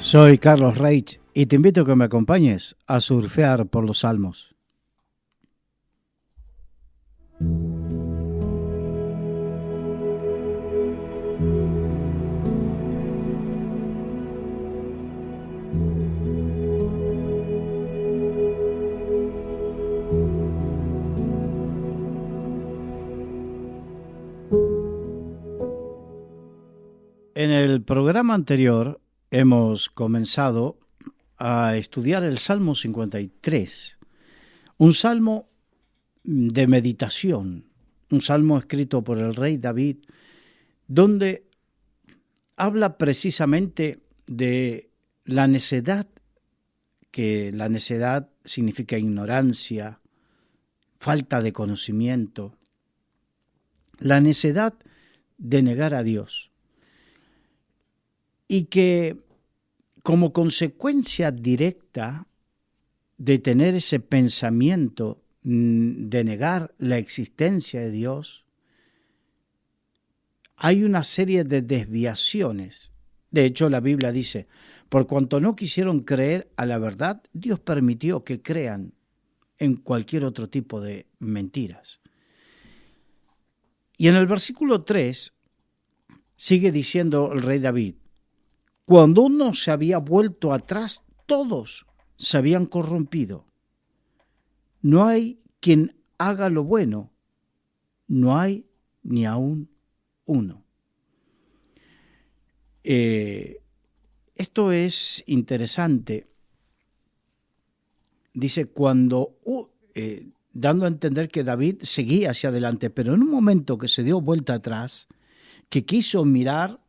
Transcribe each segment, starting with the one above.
Soy Carlos Reich y te invito a que me acompañes a surfear por los salmos. En el programa anterior hemos comenzado a estudiar el Salmo 53, un salmo de meditación, un salmo escrito por el rey David, donde habla precisamente de la necedad, que la necedad significa ignorancia, falta de conocimiento, la necedad de negar a Dios. Y que como consecuencia directa de tener ese pensamiento de negar la existencia de Dios, hay una serie de desviaciones. De hecho, la Biblia dice, por cuanto no quisieron creer a la verdad, Dios permitió que crean en cualquier otro tipo de mentiras. Y en el versículo 3 sigue diciendo el rey David, cuando uno se había vuelto atrás, todos se habían corrompido. No hay quien haga lo bueno, no hay ni aún uno. Esto es interesante. Dice, dando a entender que David seguía hacia adelante, pero en un momento que se dio vuelta atrás, que quiso mirar,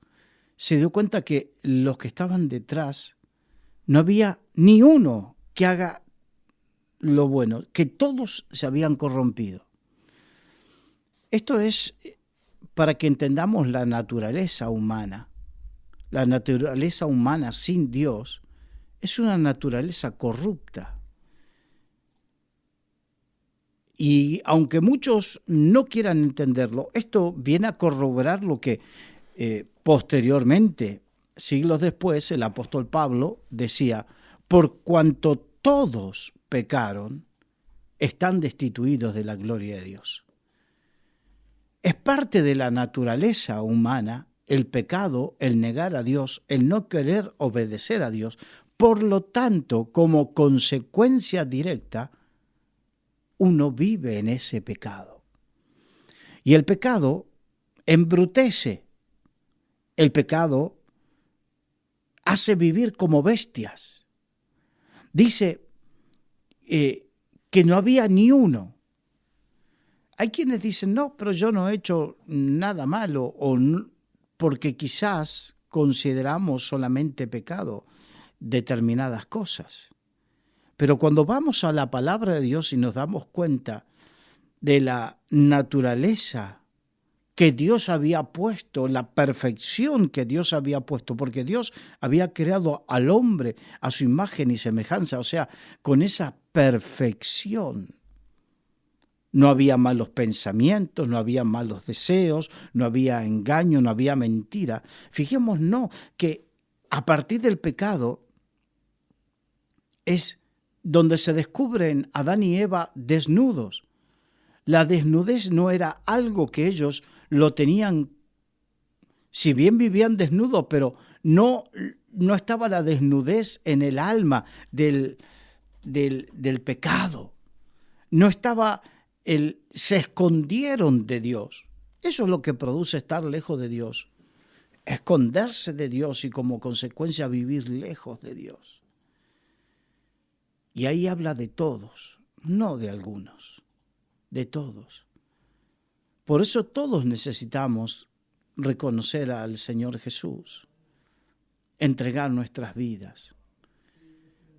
se dio cuenta que los que estaban detrás no había ni uno que haga lo bueno, que todos se habían corrompido. Esto es para que entendamos la naturaleza humana. La naturaleza humana sin Dios es una naturaleza corrupta. Y aunque muchos no quieran entenderlo, esto viene a corroborar lo que posteriormente, siglos después, el apóstol Pablo decía, por cuanto todos pecaron, están destituidos de la gloria de Dios. Es parte de la naturaleza humana el pecado, el negar a Dios, el no querer obedecer a Dios. Por lo tanto, como consecuencia directa, uno vive en ese pecado. Y el pecado embrutece. El pecado hace vivir como bestias. Dice que no había ni uno. Hay quienes dicen, no, pero yo no he hecho nada malo, porque quizás consideramos solamente pecado determinadas cosas. Pero cuando vamos a la palabra de Dios y nos damos cuenta de la naturaleza que Dios había puesto, la perfección que Dios había puesto, porque Dios había creado al hombre a su imagen y semejanza, o sea, con esa perfección. No había malos pensamientos, no había malos deseos, no había engaño, no había mentira. Fijémonos que a partir del pecado es donde se descubren Adán y Eva desnudos. La desnudez no era algo que ellos lo tenían, si bien vivían desnudos, pero no estaba la desnudez en el alma del pecado. No estaba se escondieron de Dios. Eso es lo que produce estar lejos de Dios. Esconderse de Dios y como consecuencia vivir lejos de Dios. Y ahí habla de todos, no de algunos. De todos. Por eso todos necesitamos reconocer al Señor Jesús, entregar nuestras vidas.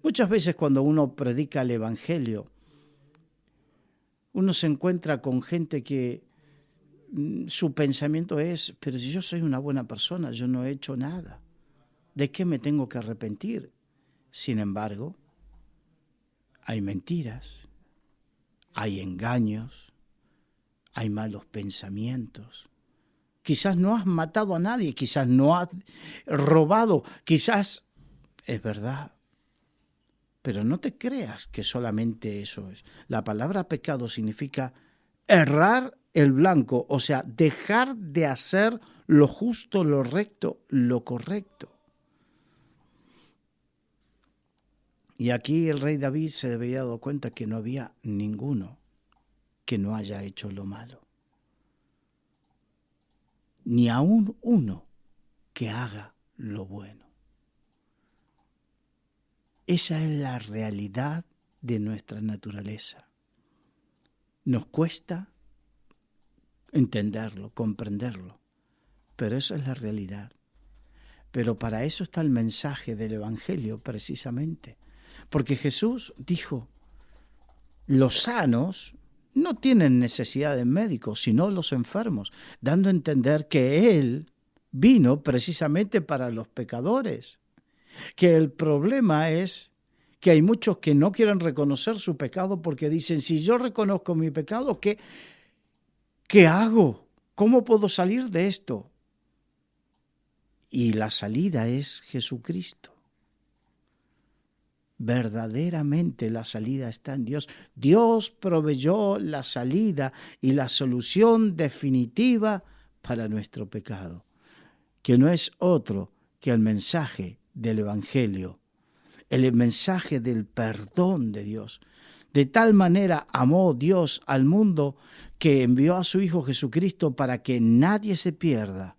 Muchas veces cuando uno predica el Evangelio, uno se encuentra con gente que su pensamiento es, pero si yo soy una buena persona, yo no he hecho nada, ¿de qué me tengo que arrepentir? Sin embargo, hay mentiras, hay engaños, hay malos pensamientos. Quizás no has matado a nadie, quizás no has robado, quizás es verdad. Pero no te creas que solamente eso es. La palabra pecado significa errar el blanco, o sea, dejar de hacer lo justo, lo recto, lo correcto. Y aquí el rey David se había dado cuenta que no había ninguno que no haya hecho lo malo. Ni aún uno que haga lo bueno. Esa es la realidad de nuestra naturaleza. Nos cuesta entenderlo, comprenderlo, pero eso es la realidad. Pero para eso está el mensaje del Evangelio, precisamente. Porque Jesús dijo, los sanos no tienen necesidad de médicos, sino los enfermos, dando a entender que Él vino precisamente para los pecadores. Que el problema es que hay muchos que no quieren reconocer su pecado porque dicen, si yo reconozco mi pecado, ¿qué hago? ¿Cómo puedo salir de esto? Y la salida es Jesucristo. Verdaderamente la salida está en Dios. Dios proveyó la salida y la solución definitiva para nuestro pecado, que no es otro que el mensaje del Evangelio, el mensaje del perdón de Dios. De tal manera amó Dios al mundo que envió a su Hijo Jesucristo para que nadie se pierda,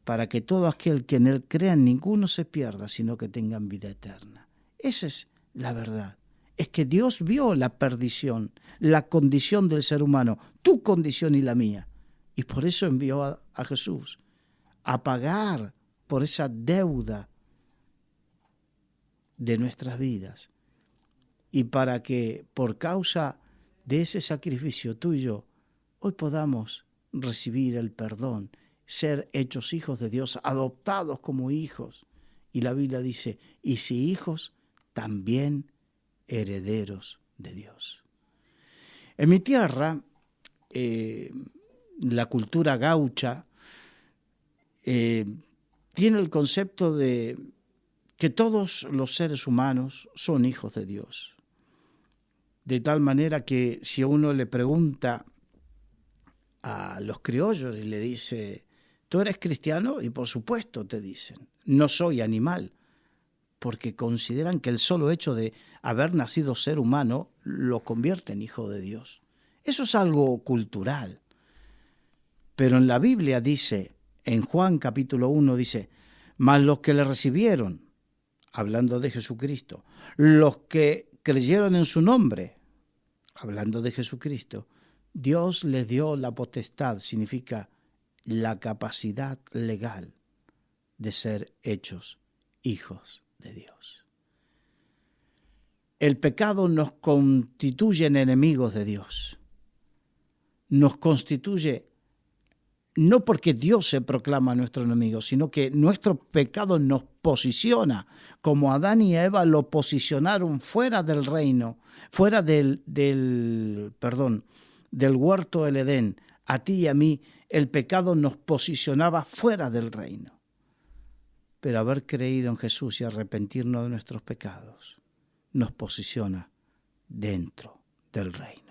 para que todo aquel que en Él crea, ninguno se pierda, sino que tengan vida eterna. Esa es la verdad. Es que Dios vio la perdición, la condición del ser humano, tu condición y la mía. Y por eso envió a Jesús a pagar por esa deuda de nuestras vidas. Y para que por causa de ese sacrificio tú y yo, hoy podamos recibir el perdón, ser hechos hijos de Dios, adoptados como hijos. Y la Biblia dice, y si hijos, también herederos de Dios. En mi tierra, la cultura gaucha tiene el concepto de que todos los seres humanos son hijos de Dios. De tal manera que si a uno le pregunta a los criollos y le dice, ¿tú eres cristiano? Y por supuesto te dicen, no soy animal, porque consideran que el solo hecho de haber nacido ser humano lo convierte en hijo de Dios. Eso es algo cultural. Pero en la Biblia dice, en Juan capítulo 1 dice, mas los que le recibieron, hablando de Jesucristo, los que creyeron en su nombre, hablando de Jesucristo, Dios les dio la potestad, significa la capacidad legal de ser hechos hijos de Dios. El pecado nos constituye en enemigos de Dios. Nos constituye no porque Dios se proclama nuestro enemigo, sino que nuestro pecado nos posiciona, como Adán y Eva lo posicionaron fuera del reino, fuera del huerto del Edén. A ti y a mí el pecado nos posicionaba fuera del reino. Pero haber creído en Jesús y arrepentirnos de nuestros pecados nos posiciona dentro del reino.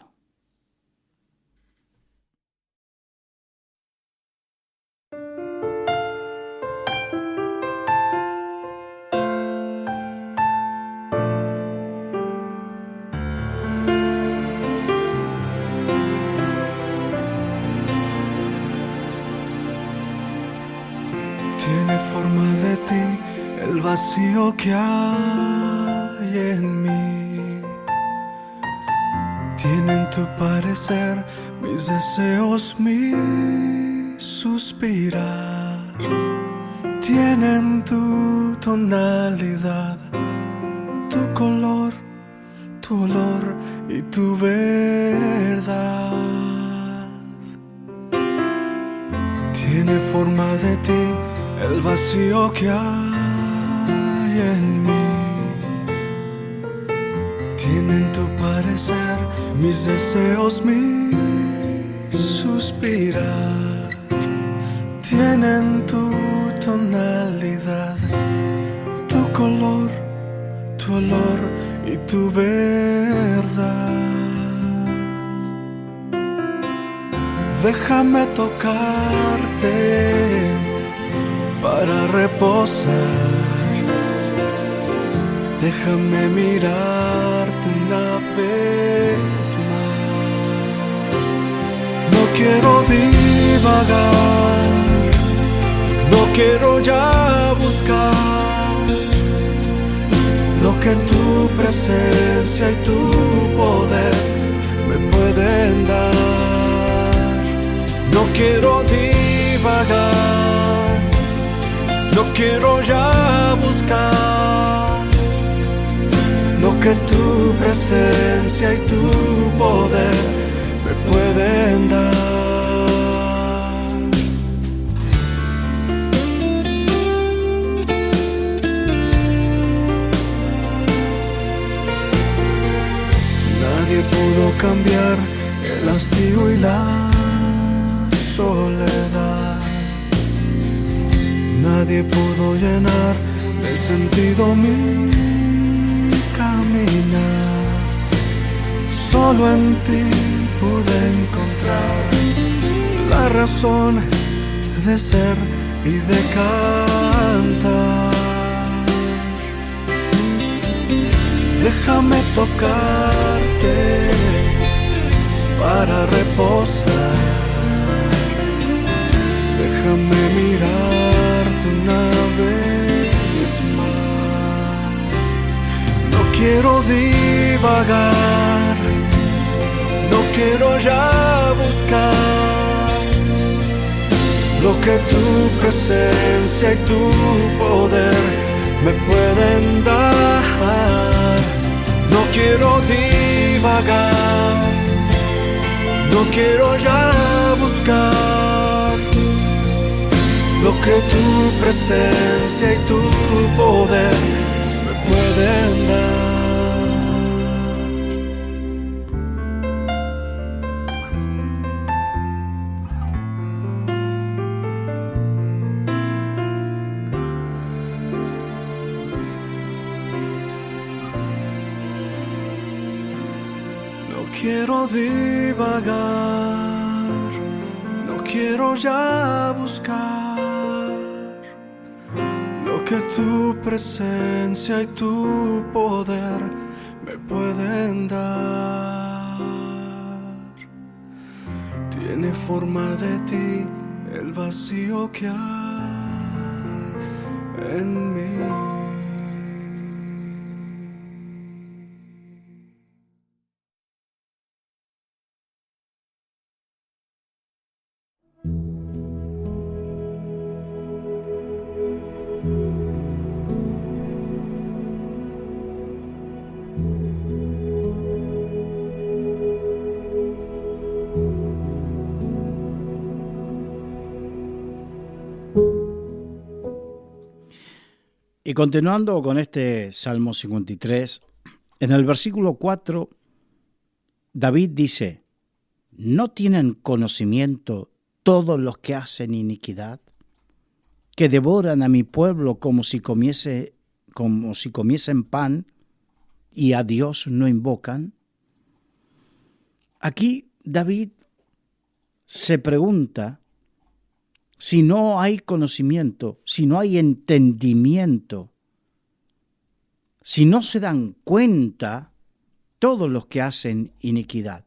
Tiene forma de ti el vacío que hay en mí. Tienen tu parecer mis deseos, mi suspirar. Tienen tu tonalidad, tu color, tu olor y tu verdad. Tiene forma de ti el vacío que hay en mí. Tienen tu parecer mis deseos, mi suspirar. Tienen tu tonalidad, tu color, tu olor y tu verdad. Déjame tocarte para reposar. Déjame mirarte una vez más. No quiero divagar, no quiero ya buscar lo que tu presencia y tu poder me pueden dar. No quiero divagar, no quiero ya buscar lo que tu presencia y tu poder me pueden dar. Nadie pudo cambiar el hastío y la soledad. Nadie pudo llenar de sentido mi caminar. Solo en ti pude encontrar la razón de ser y de cantar. Déjame tocarte para reposar. Déjame mirarte una vez más. No quiero divagar, no quiero ya buscar lo que tu presencia y tu poder me pueden dar. No quiero divagar, no quiero ya buscar lo que tu presencia y tu poder me pueden dar. No quiero divagar, no quiero ya buscar lo que tu presencia y tu poder me pueden dar. Tiene forma de ti el vacío que hay en mí. Y continuando con este Salmo 53, en el versículo 4, David dice: ¿no tienen conocimiento todos los que hacen iniquidad, que devoran a mi pueblo como si comiesen pan y a Dios no invocan? Aquí David se pregunta si no hay conocimiento, si no hay entendimiento, si no se dan cuenta todos los que hacen iniquidad.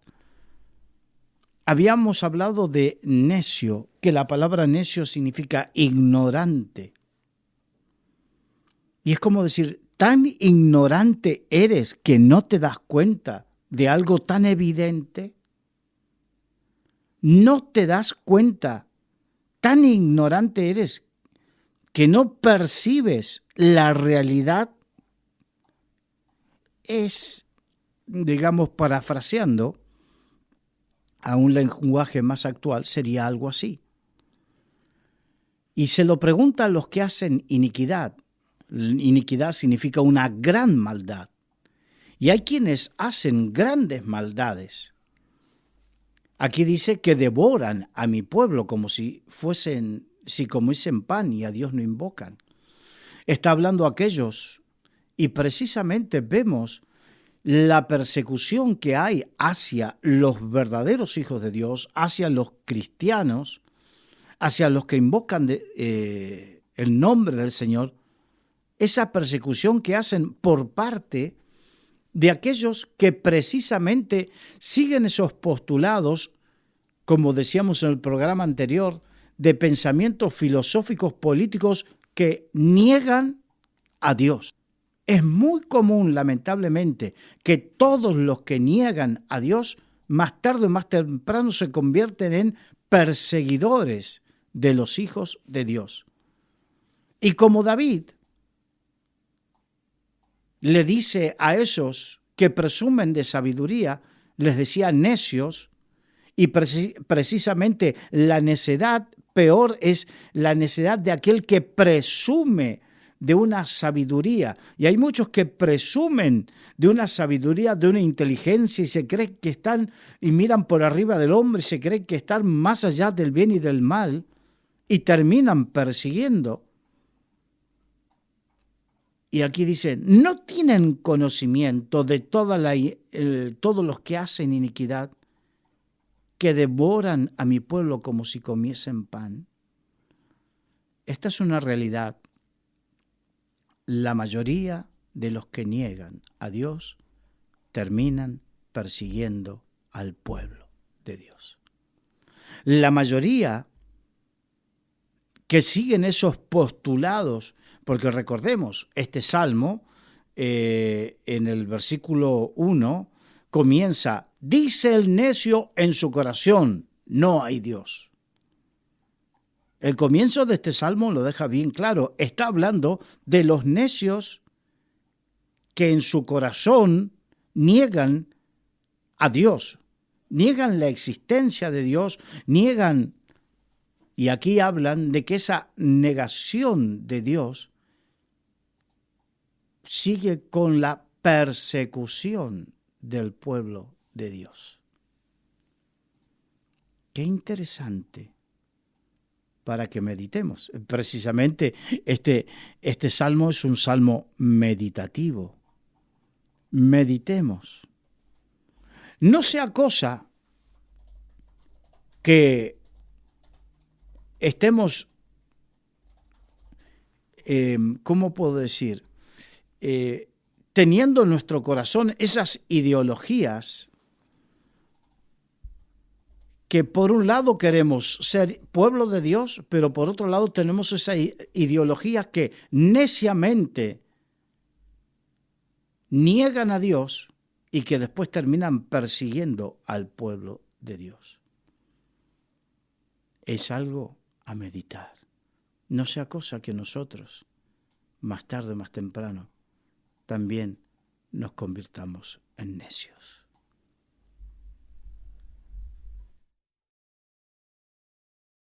Habíamos hablado de necio, que la palabra necio significa ignorante. Y es como decir, tan ignorante eres que no te das cuenta de algo tan evidente. No te das cuenta. Tan ignorante eres que no percibes la realidad. Es, digamos, parafraseando a un lenguaje más actual, sería algo así. Y se lo pregunta a los que hacen iniquidad. Iniquidad significa una gran maldad. Y hay quienes hacen grandes maldades. Aquí dice que devoran a mi pueblo como si comiesen pan y a Dios no invocan. Está hablando a aquellos Y precisamente vemos la persecución que hay hacia los verdaderos hijos de Dios, hacia los cristianos, hacia los que invocan el nombre del Señor, esa persecución que hacen por parte de aquellos que precisamente siguen esos postulados, como decíamos en el programa anterior, de pensamientos filosóficos políticos que niegan a Dios. Es muy común, lamentablemente, que todos los que niegan a Dios, más tarde o más temprano se convierten en perseguidores de los hijos de Dios. Y como David le dice a esos que presumen de sabiduría, les decía necios, y precisamente la necedad peor es la necedad de aquel que presume de una sabiduría. Y hay muchos que presumen de una sabiduría, de una inteligencia, y se creen que están y miran por arriba del hombre, y se creen que están más allá del bien y del mal, y terminan persiguiendo. Y aquí dice, no tienen conocimiento de todos los que hacen iniquidad, que devoran a mi pueblo como si comiesen pan. Esta es una realidad. La mayoría de los que niegan a Dios terminan persiguiendo al pueblo de Dios. La mayoría que siguen esos postulados, porque recordemos, este salmo, en el versículo 1, comienza, dice el necio en su corazón, no hay Dios. El comienzo de este salmo lo deja bien claro. Está hablando de los necios que en su corazón niegan a Dios, niegan la existencia de Dios, niegan, y aquí hablan de que esa negación de Dios sigue con la persecución del pueblo de Dios. Qué interesante para que meditemos. Precisamente este salmo es un salmo meditativo. Meditemos. No sea cosa que estemos, ¿cómo puedo decir? Teniendo en nuestro corazón esas ideologías que por un lado queremos ser pueblo de Dios, pero por otro lado tenemos esas ideologías que neciamente niegan a Dios y que después terminan persiguiendo al pueblo de Dios. Es algo a meditar. No sea cosa que nosotros, más tarde o más temprano, también nos convirtamos en necios.